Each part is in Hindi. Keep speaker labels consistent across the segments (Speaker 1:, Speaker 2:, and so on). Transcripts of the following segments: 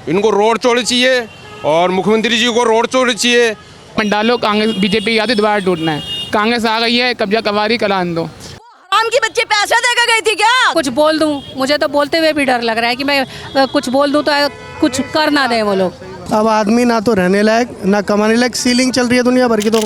Speaker 1: इनको रोड चौड़ी चाहिए और मुख्यमंत्री जी को रोड चौड़ी चाहिए।
Speaker 2: डालो कांग्रेस बीजेपी आती दोबारा टूटना है। कांग्रेस आ गई है, कब्जा कवारी करान दो।
Speaker 3: आम की बच्ची पैसे देकर गई थी क्या?
Speaker 4: कुछ बोल दूं, मुझे तो बोलते हुए भी डर लग रहा है कि मैं कुछ बोल दूं तो कुछ कर ना दें वो लोग।
Speaker 5: अब आदमी ना तो रहने लायक ना कमाने लायक, सीलिंग चल रही है दुनिया भर की। तो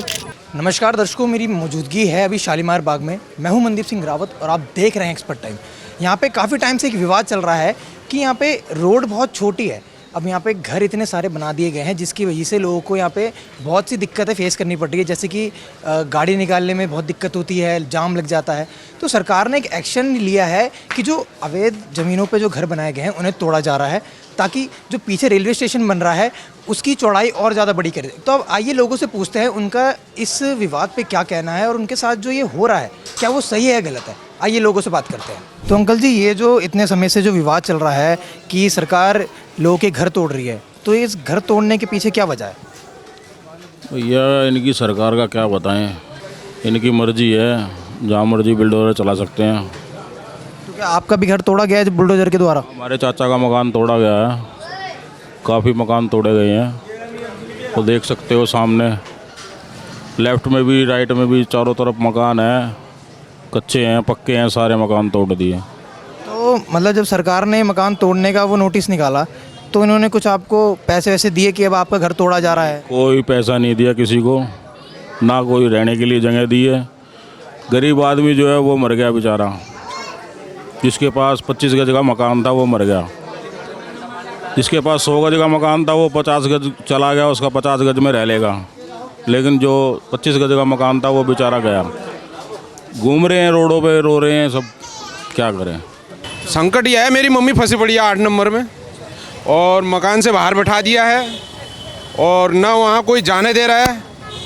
Speaker 6: नमस्कार दर्शकों, मेरी मौजूदगी है अभी शालीमार बाग में। मैं हूं मनदीप सिंह रावत और आप देख रहे हैं एक्सपर्ट टाइम। यहाँ पे काफ़ी टाइम से एक विवाद चल रहा है कि यहाँ पे रोड बहुत छोटी है। अब यहाँ पे घर इतने सारे बना दिए गए हैं जिसकी वजह से लोगों को यहाँ पे बहुत सी दिक्कतें फेस करनी पड़ रही है, जैसे कि गाड़ी निकालने में बहुत दिक्कत होती है, जाम लग जाता है। तो सरकार ने एक एक्शन लिया है कि जो अवैध ज़मीनों पे जो घर बनाए गए हैं उन्हें तोड़ा जा रहा है, ताकि जो पीछे रेलवे स्टेशन बन रहा है उसकी चौड़ाई और ज़्यादा बड़ी करे। तो अब आइए लोगों से पूछते हैं उनका इस विवाद पे क्या कहना है और उनके साथ जो ये हो रहा है क्या वो सही है या गलत है। आइए लोगों से बात करते हैं। तो अंकल जी, ये जो इतने समय से जो विवाद चल रहा है कि सरकार लोगों के घर तोड़ रही है, तो इस घर तोड़ने के पीछे क्या वजह है?
Speaker 7: भैया इनकी सरकार का क्या बताएं, इनकी मर्जी है, जहाँ मर्जी बिल्डोजर चला सकते हैं।
Speaker 6: तो क्या आपका भी घर तोड़ा गया है बुलडोजर के द्वारा?
Speaker 7: हमारे चाचा का मकान तोड़ा गया है, काफ़ी मकान तोड़े गए हैं। तो देख सकते हो सामने लेफ़्ट में भी राइट में भी चारों तरफ मकान है, कच्चे हैं पक्के हैं, सारे मकान तोड़ दिए।
Speaker 6: तो मतलब जब सरकार ने मकान तोड़ने का वो नोटिस निकाला तो इन्होंने कुछ आपको पैसे वैसे दिए कि अब आपका घर तोड़ा जा रहा है?
Speaker 7: कोई पैसा नहीं दिया किसी को, ना कोई रहने के लिए जगह दी है। गरीब आदमी जो है वो मर गया बेचारा, जिसके पास 25 गज का मकान था वो मर गया, जिसके पास 100 गज का मकान था वो 50 गज चला गया, उसका 50 गज में रह लेगा। लेकिन जो 25 गज का मकान था वो बेचारा गया। घूम रहे हैं रोडों पे, रो रहे हैं सब, क्या करें।
Speaker 1: संकट यह है, मेरी मम्मी फंसी पड़ी है 8 नंबर में और मकान से बाहर बैठा दिया है और ना वहाँ कोई जाने दे रहा है।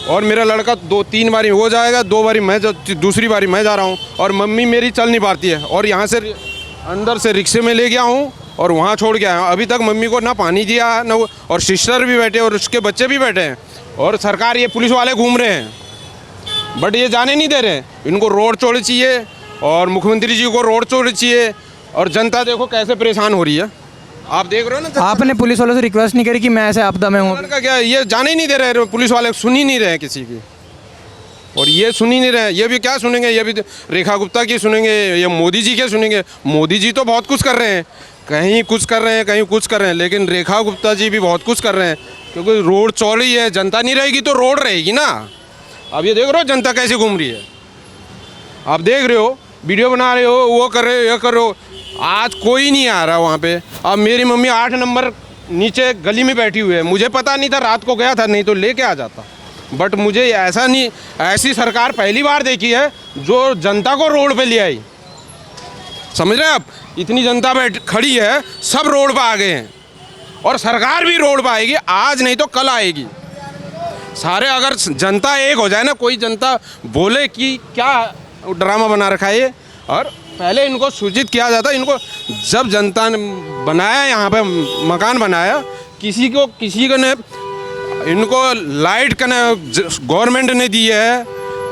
Speaker 1: और मेरा लड़का 2-3 बारी हो जाएगा, 2 बारी मैं दूसरी बारी मैं जा रहा हूँ और मम्मी मेरी चल नहीं पाती है। और यहाँ से अंदर से रिक्शे में ले गया हूँ और वहाँ छोड़ के आया हूँ। अभी तक मम्मी को ना पानी दिया ना वो, और सिस्टर भी बैठे और उसके बच्चे भी बैठे हैं और सरकार ये पुलिस वाले घूम रहे हैं, बट ये जाने नहीं दे रहे। इनको रोड चौड़ी चाहिए और मुख्यमंत्री जी को रोड चौड़ी चाहिए। और जनता देखो कैसे परेशान हो रही है, आप देख रहे हो ना।
Speaker 6: आपने पुलिस वालों से रिक्वेस्ट नहीं करी कि मैं ऐसे आपदा में हूँ?
Speaker 1: का क्या, ये जाने ही नहीं दे रहे, पुलिस वाले सुन ही नहीं रहे किसी की, और ये सुन ही नहीं रहे। ये भी क्या सुनेंगे, ये भी रेखा गुप्ता की सुनेंगे, ये मोदी जी के सुनेंगे। मोदी जी तो बहुत कुछ कर रहे हैं, कहीं कुछ कर रहे हैं कहीं कुछ कर रहे हैं, लेकिन रेखा गुप्ता जी भी बहुत कुछ कर रहे हैं, क्योंकि रोड चौड़ी है। जनता नहीं रहेगी तो रोड रहेगी ना। अब ये देख रहे हो जनता कैसे घूम रही है, आप देख रहे हो, वीडियो बना रहे हो, वो कर रहे हो, ये कर रहे हो। आज कोई नहीं आ रहा वहाँ पे। अब मेरी मम्मी 8 नंबर नीचे गली में बैठी हुई है, मुझे पता नहीं था, रात को गया था, नहीं तो लेके आ जाता। बट मुझे ऐसा नहीं, ऐसी सरकार पहली बार देखी है जो जनता को रोड पे ले आई। समझ रहे हैं आप, इतनी जनता खड़ी है, सब रोड पे आ गए हैं और सरकार भी रोड पे आएगी, आज नहीं तो कल आएगी। सारे अगर जनता एक हो जाए ना, कोई जनता बोले कि क्या ड्रामा बना रखा है ये, और पहले इनको सूचित किया जाता। इनको जब जनता ने बनाया, यहाँ पे मकान बनाया, किसी को ने इनको लाइट का गवर्नमेंट ने दी है,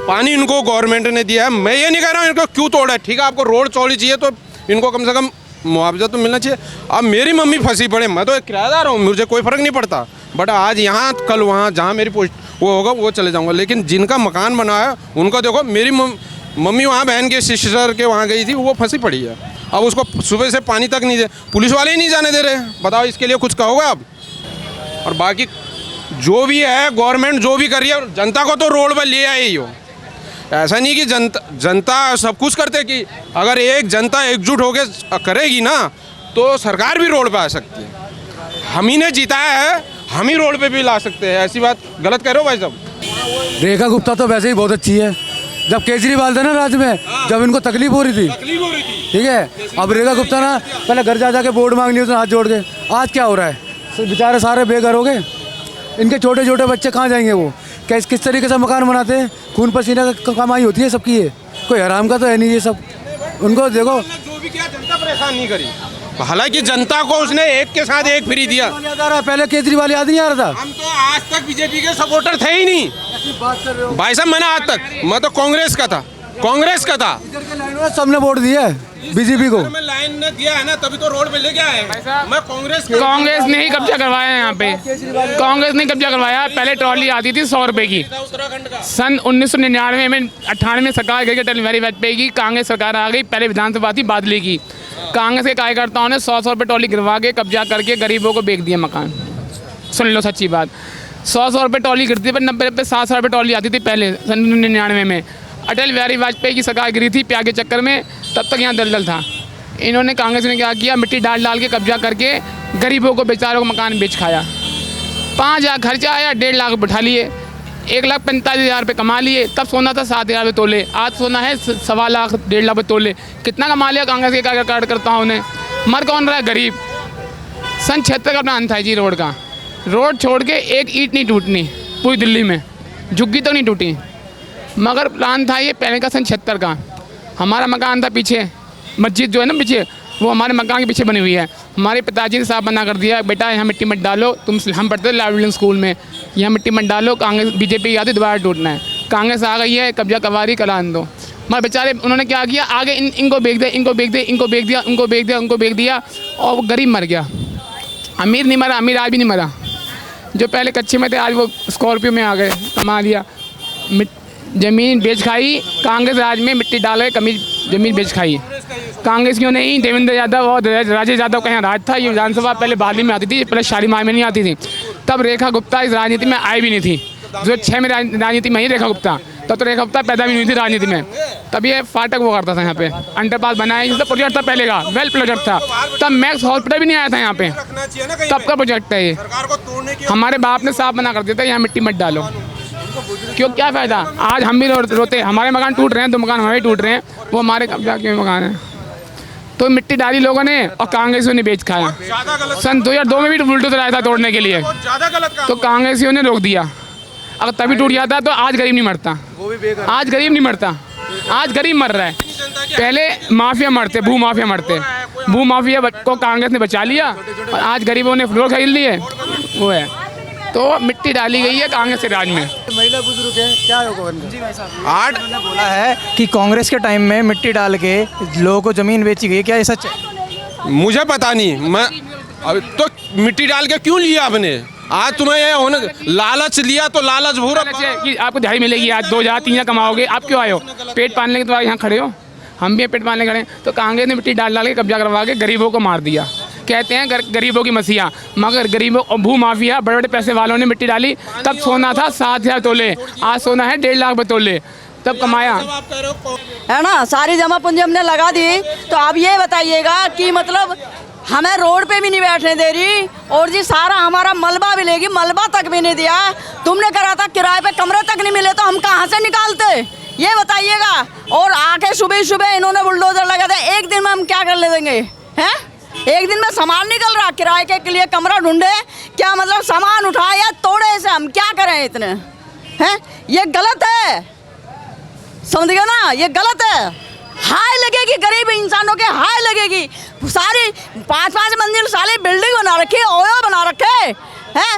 Speaker 1: पानी इनको गवर्नमेंट ने दिया है। मैं ये नहीं कह रहा हूँ इनको क्यों तोड़ा है, ठीक है, आपको रोड चौड़ी चाहिए तो इनको कम से कम मुआवजा तो मिलना चाहिए। अब मेरी मम्मी फंसी पड़े, मैं तो एक किराएदार हूँ, मुझे कोई फ़र्क नहीं पड़ता, बट आज यहाँ कल वहाँ, जहाँ मेरी पोस्ट वो होगा वो चले जाऊँगा। लेकिन जिनका मकान बना है उनका देखो, मेरी मम्मी वहाँ बहन के सिस्टर के वहाँ गई थी, वो फंसी पड़ी है। अब उसको सुबह से पानी तक नहीं दे, पुलिस वाले ही नहीं जाने दे रहे। बताओ, इसके लिए कुछ कहोगे आप? और बाकी जो भी है गवर्नमेंट जो भी कर रही है, जनता को तो रोड पर ले आई हो। ऐसा नहीं कि जनता सब कुछ करते, कि अगर एक जनता एकजुट होकर करेगी ना तो सरकार भी रोड पे आ सकती है। हम ही ने जिताया है, हम ही रोड पे भी ला सकते हैं। ऐसी बात गलत कह रहे हो भाई साहब?
Speaker 8: रेखा गुप्ता तो वैसे ही बहुत अच्छी है। जब केजरीवाल था ना राज्य में, जब इनको तकलीफ हो रही थी, ठीक है, अब रेखा गुप्ता ना पहले घर जा के वोट मांग लिया उसने हाथ जोड़ के। आज क्या हो रहा है, बेचारे सारे बेघर हो गए। इनके छोटे छोटे बच्चे कहाँ जाएंगे? वो किस तरीके से मकान बनाते हैं, खून पसीने का कमाई होती है सबकी, ये कोई हराम का तो है नहीं ये सब। उनको देखो,
Speaker 1: जो भी किया जनता परेशान नहीं करी। हालांकि जनता को उसने एक के साथ एक फ्री दिया।
Speaker 8: पहले केजरीवाल याद नहीं आ रहा था?
Speaker 1: हम तो आज तक बीजेपी के सपोर्टर थे ही नहीं। भाई साहब, मैंने आज तक, मैं तो कांग्रेस का था, कांग्रेस का था।
Speaker 8: सबने वोट दिया है बीजेपी को।
Speaker 1: मैं लाइन ने दिया है ना, तभी तो रोड पे लेके आए। मैं
Speaker 2: कांग्रेस ने ही कब्जा करवाया है यहाँ पे, कांग्रेस ने कब्जा करवाया। पहले ट्रॉली आती थी 100 रुपए की, सन 1999 में 98 में सरकार गई अटल बिहारी वाजपेयी की, कांग्रेस सरकार आ गई। पहले विधानसभा थी बादली की, कांग्रेस के कार्यकर्ताओं ने 100 रुपये ट्रॉली गिरवा के कब्जा करके गरीबों को बेच दिया मकान। सुन लो सच्ची बात, 100 रुपये ट्रॉली गिरती पर 90 700 रुपये ट्रॉली आती थी पहले सन 99 में। अटल बिहारी वाजपेयी की सरकार गिरी थी प्याज के चक्कर में, तब तक यहाँ दलदल था। इन्होंने कांग्रेस ने क्या किया, मिट्टी डाल डाल के कब्जा करके गरीबों को बेचारों को मकान बेच खाया। 5 लाख खर्चा आया, 1.5 लाख बैठा लिए, 1,45,000 रुपये कमा लिए। तब सोना था 7,000 रुपये तोले, आज सोना है 1.25 लाख 1.5 लाख रुपये तोले। कितना कमा लिया कांग्रेस के कार्यकर्ताओं ने। मर कौन रहा है? गरीब। सन 76 का प्लान था जी रोड का, रोड छोड़ के एक ईंट नहीं टूटनी पूरी दिल्ली में, झुग्गी तो नहीं टूटी, मगर प्लान था ये पहले का सन 76 का। हमारा मकान था पीछे, मस्जिद जो है ना पीछे, वो हमारे मकान के पीछे बनी हुई है। हमारे पिताजी ने साफ मना कर दिया, बेटा यहाँ मिट्टी मत डालो, हम पढ़ते थे लाइव स्कूल में, यहाँ मिट्टी मत डालो, कांग्रेस बीजेपी की आती दोबारा टूटना है। कांग्रेस आ गई है, कब्जा कवारी करान दो। मगर बेचारे उन्होंने क्या किया, आगे इनको बेच दिया, इनको बेच दिया, इनको बेच दिया, उनको बेच दिया, उनको बेच दिया, और वो गरीब मर गया। अमीर नहीं मरा, अमीर आज भी नहीं मरा। जो पहले कच्चे में थे आज वो स्कॉर्पियो में आ गए, कमा लिया। ज़मीन बेच खाई कांग्रेस राज में, मिट्टी डाल के कमी ज़मीन बेच खाई। कांग्रेसियों ने ही, देवेंद्र यादव और राजेश यादव का यहाँ राज था। ये विधानसभा पहले बादली में आती थी, पहले शालीमार में नहीं आती थी। तब रेखा गुप्ता इस राजनीति में आई भी नहीं थी। 2006 में राजनीति में ही रेखा गुप्ता, तब तो रेखा गुप्ता पैदा भी नहीं थी राजनीति में। तब ये फाटक वो करता था यहाँ पे, अंडरपास बनाया, जिसका प्रोजेक्ट था पहले का, वेल प्रोजेक्ट था। तब मैक्स हॉस्पिटल भी नहीं आया था यहाँ पे, तब का प्रोजेक्ट है ये। हमारे बाप ने साफ मना कर दिया था यहाँ मिट्टी मत डालो, क्यों, क्या फ़ायदा। आज हम भी रोते, हमारे मकान टूट रहे हैं, 2 मकान हमारे टूट रहे हैं, वो हमारे कब्जा के मकान हैं। तो मिट्टी डाली लोगों ने और कांग्रेसियों ने बेच खाया। सन 2002 में भी बुलडोजर आया था तोड़ने के लिए, तो कांग्रेसियों ने रोक दिया। अगर तभी टूट जाता तो आज गरीब नहीं मरता, आज गरीब नहीं मरता, आज गरीब मर रहा है। पहले माफिया मरते, भू माफिया मरते, भू माफिया को कांग्रेस ने बचा लिया और आज गरीबों ने फ्लोर खरीद लिए, वो है। तो मिट्टी डाली गई है कांग्रेस के राज में।
Speaker 8: महिला बुजुर्ग है, क्या होगा?
Speaker 6: 8 ने बोला है कि कांग्रेस के टाइम में मिट्टी डाल के लोगों को ज़मीन बेची गई, क्या ये सच है?
Speaker 1: मुझे पता नहीं, मैं अब तो मिट्टी डाल के क्यों लिया आपने? आज तुम्हें ये होने लालच लिया तो लालच भूरा
Speaker 2: कि आपको दिहाड़ी मिलेगी, आज 2,000 3,000 कमाओगे, आप क्यों आए हो? पेट पालने के तो यहाँ खड़े हो, हम भी पेट पालने खड़े हैं। तो कांग्रेस ने मिट्टी डाल डाल के कब्जा करवा के गरीबों को मार दिया। कहते हैं गरीबों की मसीहा, मगर गरीबों और भू माफिया बड़े बड़े पैसे वालों ने मिट्टी डाली। तब सोना था 7,000 तोले, आज सोना है 1.5 लाख तोले, तब कमाया
Speaker 3: है ना। सारी जमा पूंजी हमने लगा दी, तो आप ये बताइएगा कि मतलब हमें रोड पे भी नहीं बैठने दे रही, और जी सारा हमारा मलबा भी लेगी, मलबा तक भी नहीं दिया। तुमने करा था किराए पे कमरे तक नहीं मिले, तो हम कहाँ से निकालते, ये बताइएगा। और आके सुबह सुबह इन्होंने बुलडोजर लगा दिया, एक दिन में हम क्या कर ले देंगे हैं? एक दिन में सामान निकल रहा, किराए के लिए कमरा ढूंढे, क्या मतलब सामान उठाए या तोड़े से हम क्या करें इतने हैं? ये गलत है, समझ गए ना, ये गलत है। हाय लगेगी गरीब इंसानों के, हाय लगेगी। सारी 5-5 मंजिल सारी बिल्डिंग बना रखी, ओयो बना रखे हैं।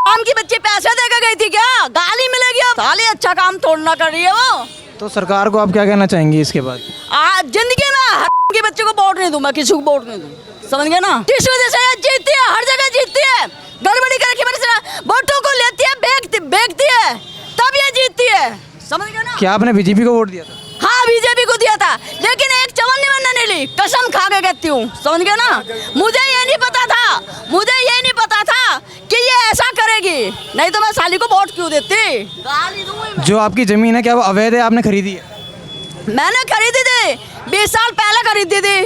Speaker 3: आम की बच्ची पैसे देकर गई थी क्या? गाली मिलेगी अब, साली अच्छा काम तोड़ना कर रही है वो।
Speaker 6: तो सरकार को आप क्या कहना चाहेंगे इसके बाद?
Speaker 3: आज जिंदगी में हर के बच्चे को वोट नहीं दूं मैं, किसी को वोट नहीं दूं, समझ गए ना। इस वजह से जीतती है, हर जगह जीतती है, गड़बड़ी करके वोटों को लेती है, बेचती है, तब ये जीतती है, समझ गए ना।
Speaker 6: क्या आपने बीजेपी को वोट दिया था?
Speaker 3: हाँ, बीजेपी को दिया था, लेकिन एक चवन्नी बनने नहीं ली, कसम खा के कहती हूँ, समझ गए ना। मुझे ये नहीं पता था कि ये ऐसा करेगी, नहीं तो मैं साली को वोट क्यों देती।
Speaker 6: जो आपकी ज़मीन है क्या वो अवैध है, आपने खरीदी है?
Speaker 3: मैंने खरीदी थी, 20 साल पहले खरीदी थी।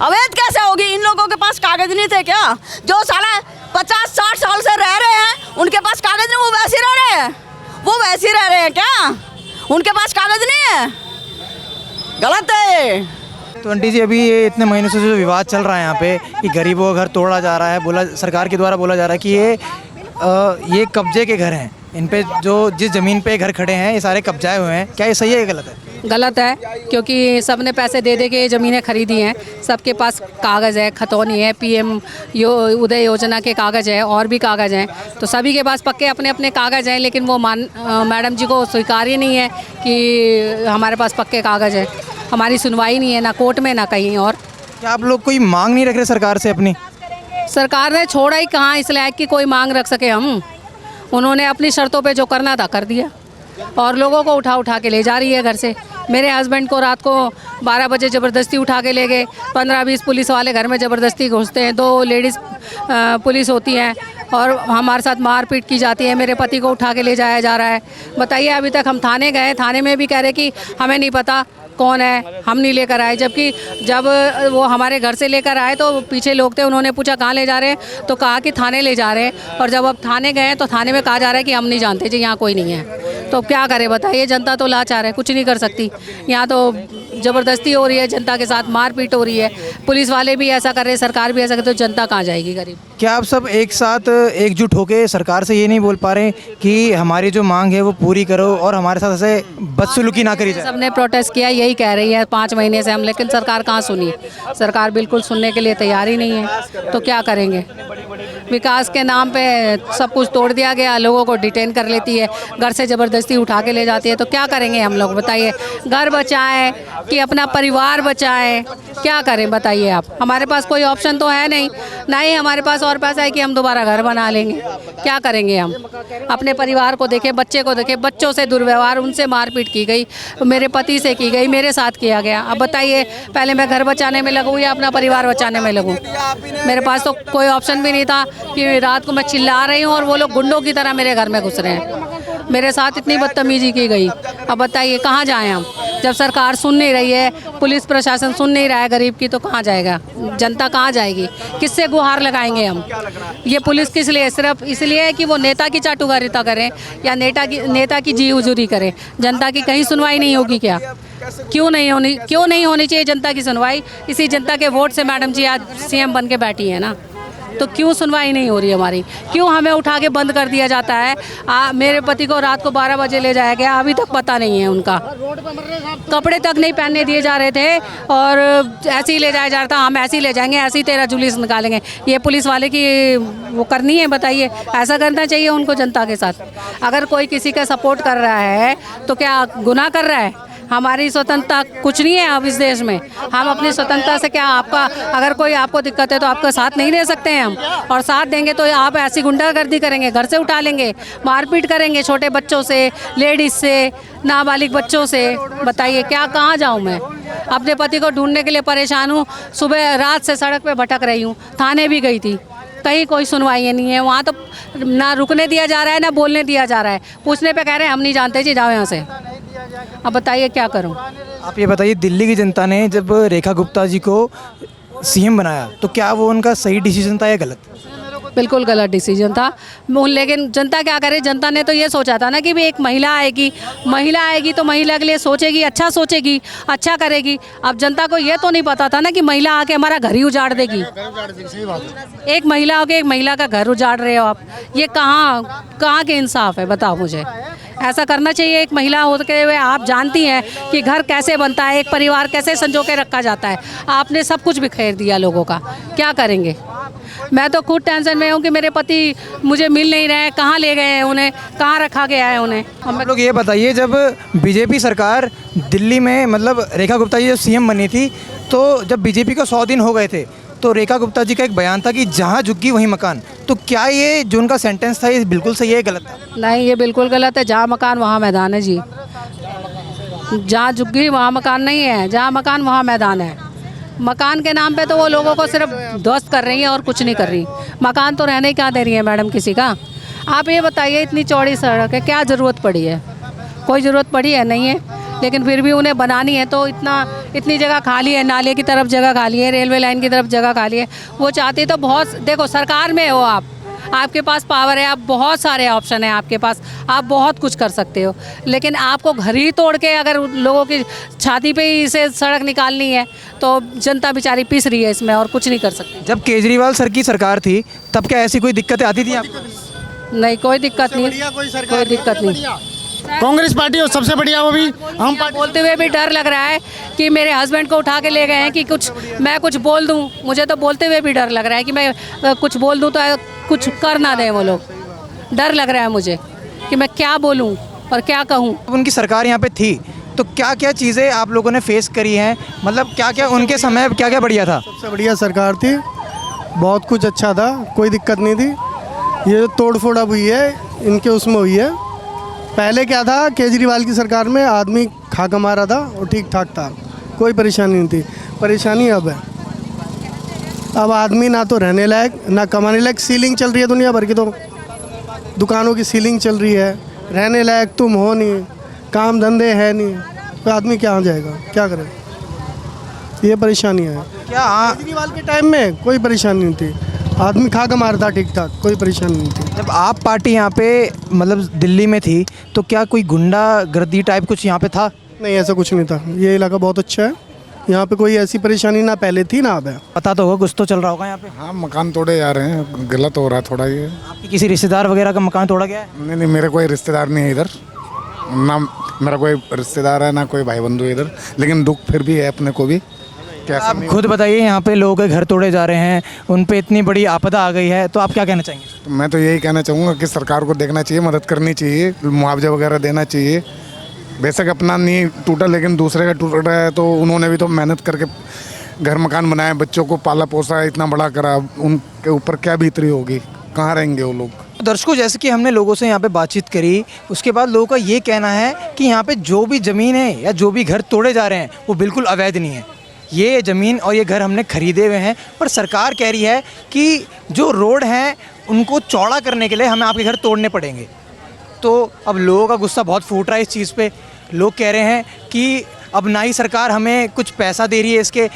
Speaker 3: अवैध कैसे होगी? इन लोगों के पास कागज नहीं थे क्या? जो साला 50-60 साल से रह रहे हैं, उनके पास कागज नहीं, वो वैसे रह रहे हैं, वो वैसे रह रहे हैं क्या? उनके पास कागज नहीं है, गलत है।
Speaker 6: तो आंटी जी, अभी ये इतने महीनों से जो विवाद चल रहा है यहाँ पे कि गरीबों का घर तोड़ा जा रहा है, बोला सरकार के द्वारा बोला जा रहा है कि ये कब्जे के घर हैं, इन पे जो जिस ज़मीन पे घर खड़े हैं ये सारे कब्जाए हुए हैं, क्या ये सही है, गलत है?
Speaker 4: गलत है, क्योंकि सबने पैसे दे दे के ज़मीनें खरीदी हैं, सबके पास कागज़ है, खतौनी है, PM उदय योजना के कागज़ है और भी कागज़ हैं, तो सभी के पास पक्के अपने अपने कागज़ हैं, लेकिन वो मैडम जी को स्वीकार ही नहीं है कि हमारे पास पक्के कागज़ है। हमारी सुनवाई नहीं है, ना कोर्ट में ना कहीं और।
Speaker 6: क्या आप लोग कोई मांग नहीं रख रहे सरकार से अपनी?
Speaker 4: सरकार ने छोड़ा ही कहाँ इस लायक की कोई मांग रख सके हम। उन्होंने अपनी शर्तों पे जो करना था कर दिया और लोगों को उठा उठा के ले जा रही है घर से। मेरे हस्बैंड को रात को 12 बजे ज़बरदस्ती उठा के ले गए। 15-20 पुलिस वाले घर में ज़बरदस्ती घुसते हैं। 2 लेडीज़ पुलिस होती हैं और हमारे साथ मारपीट की जाती है। मेरे पति को उठा के ले जाया जा रहा है। बताइए, अभी तक हम थाने गए, थाने में भी कह रहे कि हमें नहीं पता कौन है, हम नहीं लेकर आए। जबकि जब वो हमारे घर से लेकर आए तो पीछे लोग थे, उन्होंने पूछा कहाँ ले जा रहे हैं, तो कहा कि थाने ले जा रहे हैं। और जब अब थाने गए तो थाने में कहा जा रहा है कि हम नहीं जानते जी, यहाँ कोई नहीं है। तो क्या करें बताइए, जनता तो लाचार है, कुछ नहीं कर सकती। यहाँ तो ज़बरदस्ती हो रही है, जनता के साथ मारपीट हो रही है, पुलिस वाले भी ऐसा कर रहे हैं, सरकार भी ऐसा कर, तो जनता कहाँ जाएगी गरीब?
Speaker 6: क्या आप सब एक साथ एकजुट होकर सरकार से ये नहीं बोल पा रहे कि हमारी जो मांग है वो पूरी करो और हमारे साथ ऐसे बदसलूकी ना करी जाए?
Speaker 4: सबने प्रोटेस्ट किया, यही कह रही है 5 महीने से हम, लेकिन सरकार कहाँ सुनी? सरकार बिल्कुल सुनने के लिए तैयार ही नहीं है, तो क्या करेंगे? विकास के नाम पे सब कुछ तोड़ दिया गया, लोगों को डिटेन कर लेती है, घर से ज़बरदस्ती उठा के ले जाती है, तो क्या करेंगे हम लोग बताइए? घर बचाएं कि अपना परिवार बचाएं, क्या करें बताइए आप? हमारे पास कोई ऑप्शन तो है नहीं, ना ही हमारे पास और पैसा है कि हम दोबारा घर बना लेंगे। क्या करेंगे हम? अपने परिवार को देखें, बच्चे को देखें, बच्चों से दुर्व्यवहार, उनसे मारपीट की गई, मेरे पति से की गई, मेरे साथ किया गया। अब बताइए, पहले मैं घर बचाने में लगूँ या अपना परिवार बचाने में लगूँ? मेरे पास तो कोई ऑप्शन भी नहीं था कि रात को मैं चिल्ला रही हूँ और वो लोग गुंडों की तरह मेरे घर में घुस रहे हैं। मेरे साथ इतनी बदतमीजी की गई। अब बताइए कहाँ जाएं हम? जब सरकार सुन नहीं रही है, पुलिस प्रशासन सुन नहीं रहा है गरीब की, तो कहाँ जाएगा? जनता कहाँ जाएगी? किससे गुहार लगाएंगे हम? ये पुलिस किस लिए? सिर्फ इसलिए है कि वो नेता की चाटुकारिता करें या नेता की जी हुजूरी करें। जनता की कहीं सुनवाई नहीं होगी क्या? क्यों नहीं होनी चाहिए जनता की सुनवाई? इसी जनता के वोट से मैडम जी आज CM बन के बैठी है ना, तो क्यों सुनवाई नहीं हो रही हमारी? क्यों हमें उठा के बंद कर दिया जाता है? मेरे पति को रात को 12 बजे ले जाया गया, अभी तक पता नहीं है उनका। कपड़े तक नहीं पहनने दिए जा रहे थे और ऐसे ही ले जाया जा रहा था, हम ऐसे ही ले जाएंगे, ऐसे ही तेरा जुलूस निकालेंगे। ये पुलिस वाले की वो करनी है? बताइए, ऐसा करना चाहिए उनको जनता के साथ। अगर कोई किसी का सपोर्ट कर रहा है तो क्या गुनाह कर रहा है? हमारी स्वतंत्रता कुछ नहीं है अब इस देश में। हम अपनी स्वतंत्रता से क्या, आपका अगर कोई आपको दिक्कत है तो आपका साथ नहीं दे सकते हैं हम? और साथ देंगे तो आप ऐसी गुंडागर्दी करेंगे, घर से उठा लेंगे, मारपीट करेंगे छोटे बच्चों से, लेडीज़ से, नाबालिग बच्चों से। बताइए क्या, कहाँ जाऊँ मैं? अपने पति को ढूंढने के लिए परेशान हूँ, सुबह रात से सड़क पर भटक रही हूँ, थाने भी गई थी, कहीं कोई सुनवाई नहीं है। वहाँ तो ना रुकने दिया जा रहा है ना बोलने दिया जा रहा है। पूछने पे कह रहे हैं हम नहीं जानते जी, जाओ यहाँ से। अब बताइए क्या करूं?
Speaker 6: आप ये बताइए, दिल्ली की जनता ने जब रेखा गुप्ता जी को CM बनाया तो क्या वो उनका सही डिसीजन था या गलत?
Speaker 4: बिल्कुल गलत डिसीजन था। लेकिन जनता क्या करे? जनता ने तो ये सोचा था ना कि भी एक महिला आएगी तो महिला के लिए सोचेगी, अच्छा सोचेगी, अच्छा करेगी। अब जनता को ये तो नहीं पता था ना कि महिला आके हमारा घर ही उजाड़ देगी। एक महिला होके एक महिला का घर उजाड़ रहे हो आप, ये कहाँ के इंसाफ है? बताओ मुझे। ऐसा करना चाहिए एक महिला होते हुए? आप जानती हैं कि घर कैसे बनता है, एक परिवार कैसे संजो के रखा जाता है। आपने सब कुछ बिखेर दिया लोगों का, क्या करेंगे? मैं तो खुद टेंशन में हूँ कि मेरे पति मुझे मिल नहीं रहे हैं, कहाँ ले गए हैं उन्हें, कहाँ रखा गया है उन्हें।
Speaker 6: हम लोग ये बताइए, जब बीजेपी सरकार दिल्ली में, मतलब रेखा गुप्ता जी जब CM बनी थी, तो जब बीजेपी को 100 दिन हो गए थे तो रेखा गुप्ता जी का एक बयान था कि जहाँ झुग्गी वहीं मकान। तो क्या ये जो उनका सेंटेंस था ये बिल्कुल सही है, गलत था?
Speaker 4: नहीं, ये बिल्कुल गलत है। जहाँ मकान वहाँ मैदान है जी। जहाँ झुग्गी वहाँ मकान नहीं है, जहाँ मकान वहाँ मैदान है। मकान के नाम पे तो वो लोगों को सिर्फ ध्वस्त कर रही हैं और कुछ नहीं कर रही। मकान तो रहने क्या दे रही है मैडम किसी का? आप ये बताइए, इतनी चौड़ी सड़क है, क्या ज़रूरत पड़ी है? कोई ज़रूरत पड़ी है? नहीं है। लेकिन फिर भी उन्हें बनानी है तो इतनी जगह खाली है, नाले की तरफ जगह खाली है, रेलवे लाइन की तरफ जगह खाली है। वो चाहती तो बहुत, देखो सरकार में हो आप, आपके पास पावर है, आप बहुत सारे ऑप्शन हैं आपके पास, आप बहुत कुछ कर सकते हो। लेकिन आपको घर ही तोड़ के अगर लोगों की छाती पे ही इसे सड़क निकालनी है तो जनता बेचारी पिस रही है इसमें, और कुछ नहीं कर सकती।
Speaker 6: जब केजरीवाल सर की सरकार थी तब क्या ऐसी कोई दिक्कतें आती थी आपको?
Speaker 4: नहीं, कोई दिक्कत नहीं, कोई दिक्कत नहीं।
Speaker 5: कांग्रेस पार्टी और सबसे बढ़िया वो भी हम
Speaker 4: बोलते हुए भी डर लग रहा है कि मेरे हस्बैंड को उठा के ले गए हैं कि मैं कुछ बोल दूं। मुझे तो बोलते हुए भी डर लग रहा है कि मैं कुछ बोल दूं तो कुछ कर ना दें वो लोग। डर लग रहा है मुझे कि मैं क्या बोलूं और क्या कहूं।
Speaker 6: उनकी सरकार यहाँ पे थी तो क्या क्या चीज़ें आप लोगों ने फेस करी हैं, मतलब क्या क्या उनके समय क्या क्या बढ़िया था?
Speaker 5: सबसे बढ़िया सरकार थी, बहुत कुछ अच्छा था, कोई दिक्कत नहीं थी। ये जो तोड़ फोड़ अब हुई है इनके उसमें हुई है। पहले क्या था, केजरीवाल की सरकार में आदमी खा कमा रहा था और ठीक ठाक था, कोई परेशानी नहीं थी। परेशानी अब है, अब आदमी ना तो रहने लायक ना कमाने लायक। सीलिंग चल रही है दुनिया भर की, तो दुकानों की सीलिंग चल रही है, रहने लायक तुम हो नहीं, काम धंधे है नहीं, तो आदमी क्या जाएगा, क्या करे? ये परेशानी है।
Speaker 6: क्या
Speaker 5: केजरीवाल के टाइम में कोई परेशानी नहीं थी, आदमी खा का मारता ठीक ठाक, कोई परेशानी नहीं थी।
Speaker 6: जब आप पार्टी यहाँ पे मतलब दिल्ली में थी तो क्या कोई गुंडा गर्दी टाइप कुछ यहाँ पे था?
Speaker 5: नहीं, ऐसा कुछ नहीं था। ये इलाका बहुत अच्छा है, यहाँ पे कोई ऐसी परेशानी ना पहले थी ना अब है।
Speaker 6: पता तो होगा, कुछ तो चल रहा होगा यहाँ पे।
Speaker 9: हाँ, मकान तोड़े जा रहे हैं, गलत हो रहा है थोड़ा ये।
Speaker 6: आपकी किसी रिश्तेदार वगैरह का मकान तोड़ा गया है?
Speaker 9: नहीं नहीं, मेरे कोई रिश्तेदार नहीं है इधर, ना मेरा कोई रिश्तेदार है ना कोई भाई बंधु है इधर, लेकिन दुख फिर भी है अपने को भी। कैसे
Speaker 6: आप
Speaker 9: नहीं?
Speaker 6: खुद बताइए, यहाँ पे लोगों के घर तोड़े जा रहे हैं, उन पे इतनी बड़ी आपदा आ गई है, तो आप क्या कहना चाहेंगे?
Speaker 9: तो मैं तो यही कहना चाहूँगा कि सरकार को देखना चाहिए, मदद करनी चाहिए, मुआवजा वगैरह देना चाहिए। बेशक अपना नहीं टूटा लेकिन दूसरे का टूट रहा है, तो उन्होंने भी तो मेहनत करके घर मकान बनाए, बच्चों को पाला पोसा, इतना बड़ा करा, उनके ऊपर क्या बीतरी होगी, कहाँ रहेंगे वो लोग?
Speaker 6: दर्शकों, जैसे कि हमने लोगों से यहाँ पे बातचीत करी, उसके बाद लोगों का ये कहना है कि यहाँ पे जो भी ज़मीन है या जो भी घर तोड़े जा रहे हैं वो बिल्कुल अवैध नहीं है। ये ज़मीन और ये घर हमने खरीदे हुए हैं, पर सरकार कह रही है कि जो रोड हैं उनको चौड़ा करने के लिए हमें आपके घर तोड़ने पड़ेंगे। तो अब लोगों का गुस्सा बहुत फूट रहा है इस चीज़ पे। लोग कह रहे हैं कि अब ना ही सरकार हमें कुछ पैसा दे रही है इसके,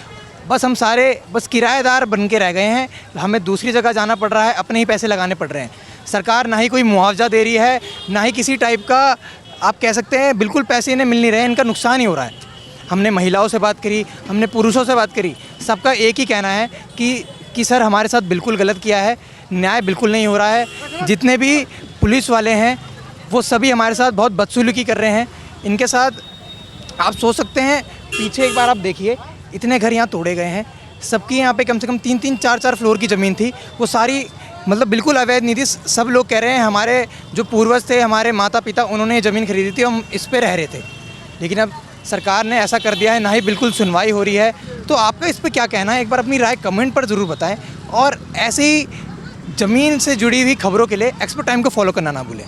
Speaker 6: बस हम सारे बस किराएदार बन के रह गए हैं, हमें दूसरी जगह जाना पड़ रहा है, अपने ही पैसे लगाने पड़ रहे हैं। सरकार ना ही कोई मुआवजा दे रही है, ना ही किसी टाइप का, आप कह सकते हैं बिल्कुल पैसे इन्हें मिल नहीं रहे हैं, इनका नुकसान ही हो रहा है। हमने महिलाओं से बात करी, हमने पुरुषों से बात करी, सबका एक ही कहना है कि सर हमारे साथ बिल्कुल गलत किया है, न्याय बिल्कुल नहीं हो रहा है। जितने भी पुलिस वाले हैं वो सभी हमारे साथ बहुत बदसलूकी कर रहे हैं। इनके साथ आप सोच सकते हैं, पीछे एक बार आप देखिए, इतने घर यहाँ तोड़े गए हैं, सबकी यहाँ पे कम से कम 3-3, 4-4 फ्लोर की ज़मीन थी, वो सारी मतलब बिल्कुल अवैध नहीं थी। सब लोग कह रहे हैं हमारे जो पूर्वज थे, हमारे माता पिता, उन्होंने ये ज़मीन खरीदी थी, हम इस पे रह रहे थे, लेकिन अब सरकार ने ऐसा कर दिया है, ना ही बिल्कुल सुनवाई हो रही है। तो आपका इस पे क्या कहना है? एक बार अपनी राय कमेंट पर ज़रूर बताएं, और ऐसे ही ज़मीन से जुड़ी हुई खबरों के लिए एक्सपर्ट टाइम को फॉलो करना ना भूलें।